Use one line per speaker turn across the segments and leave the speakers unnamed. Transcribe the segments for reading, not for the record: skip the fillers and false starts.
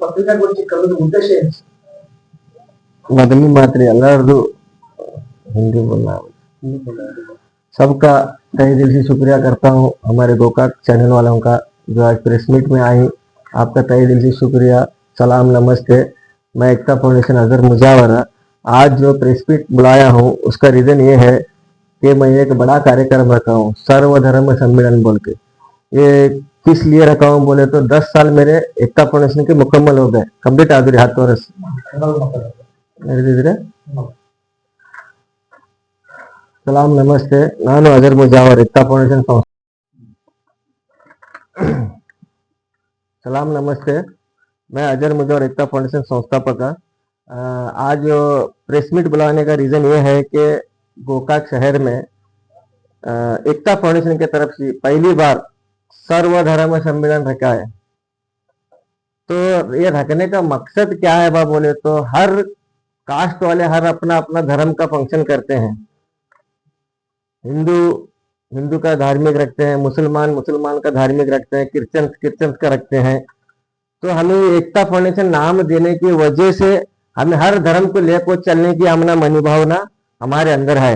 ಪತ್ರಿಕಾಗೋಷ್ಠಿ ಕರೆದ ಉದ್ದೇಶ ಏನು?
मदनी मात्री ಎಲ್ಲರದು हिंदी बोलना। सबका तहे दिल से शुक्रिया करता हूँ हमारे गोकाक चैनल वालों का जो आज प्रेस मीट में आई। आपका तहे दिल से शुक्रिया, सलाम, नमस्ते। मैं एकता फाउंडेशन अजहर मुजावर आज जो प्रेस मीट बुलाया हूँ उसका रीज़न ये है कि मैं एक बड़ा कार्यक्रम रखा हूँ सर्वधर्म सम्मेलन बोल के। ये किस लिए रखा हूँ बोले तो 10 साल मेरे एकता फाउंडेशन के मुकम्मल हो गए, कंप्लीट आदि हाथ वर्ष सलाम, नमस्ते। ನಾನು ಅಜರ್ ಮುಜಾವರ್ एकता फाउंडेशन सलाम, नमस्ते। मैं अजर मुजावर एकता फाउंडेशन संस्थापक। आज प्रेस मीट बुलाने का रीज़न ये है कि गोकाक शहर में एकता फाउंडेशन की तरफ से पहली बार सर्वधर्म सम्मेलन रखा है। तो ये रखने का मकसद क्या है बा बोले तो हर कास्ट वाले हर अपना अपना धर्म का फंक्शन करते हैं। हिंदू का धार्मिक रखते हैं, मुसलमान का धार्मिक रखते हैं, क्रिश्चियन का रखते हैं। तो हमें एकता फाउंडेशन नाम देने की वजह से हमें हर धर्म को लेकर चलने की हमने मनोभावना हमारे अंदर है।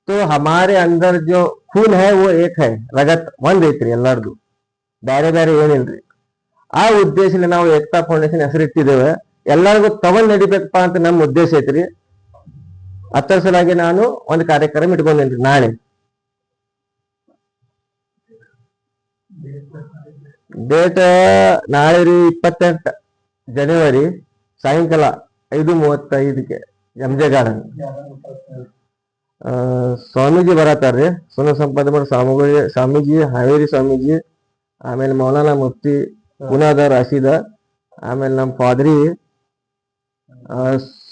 तो हमारे अंदर जो खून है वो एक है, रगत ಒಂದ್ ಐತ್ರಿ ಎಲ್ಲರದು, ಬೇರೆ ಬೇರೆ ಏನಿಲ್ರಿ। ಆ ಉದ್ದೇಶದಿಂದ ನಾವು ಏಕತಾ ಫೌಂಡೇಶನ್ ಹೆಸರಿಟ್ಟಿದ್ದೇವೆ। ಎಲ್ಲರಿಗೂ ತಗೊಂಡ್ ನಡಿಬೇಕಪ್ಪ ಅಂತ ನಮ್ಮ ಉದ್ದೇಶ ಐತ್ರಿ। ಅದರ ಸಲುವಾಗಿ ನಾನು ಒಂದು ಕಾರ್ಯಕ್ರಮ ಇಟ್ಕೊಂಡೇನ್ರಿ ನಾಳೆ। ಡೇಟ್ ನಾಳೆ ರೀ 28 ಜನವರಿ ಸಾಯಂಕಾಲ 5:35ಕ್ಕೆ ಎಂಜೆ ಗಾರ್ಡನ್। ಸ್ವಾಮೀಜಿ ಬರತಾರ್ರಿ, ಸುನ ಸಂಪದ ಸ್ವಾಮೀಜಿ, ಹಾವೇರಿ ಸ್ವಾಮೀಜಿ, ಆಮೇಲೆ ಮೌಲಾನಾ ಮುಫ್ತಿ ಪುನಾದ ರಾಶಿದ, ಆಮೇಲೆ ನಮ್ಮ ಪಾದ್ರಿ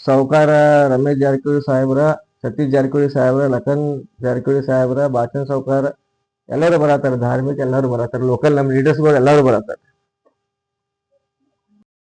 ಸಾವುಕಾರ ರಮೇಶ್ ಜಾರಕಿಹೊಳಿ ಸಾಹೇಬ್ರ, ಸತೀಶ್ ಜಾರಕಿಹೊಳಿ ಸಾಹೇಬ್ರ, ಲಖನ್ ಜಾರಕಿಹೊಳಿ ಸಾಹೇಬ್ರ, ಬಾಚನ್ ಸಾವುಕಾರ ಎಲ್ಲರೂ ಬರತಾರೆ, ಧಾರ್ಮಿಕ ಎಲ್ಲರೂ ಬರತಾರೆ, ಲೋಕಲ್ ನಮ್ಮ ಲೀಡರ್ಸ್ಗಳು ಎಲ್ಲರೂ ಬರತಾರೆ।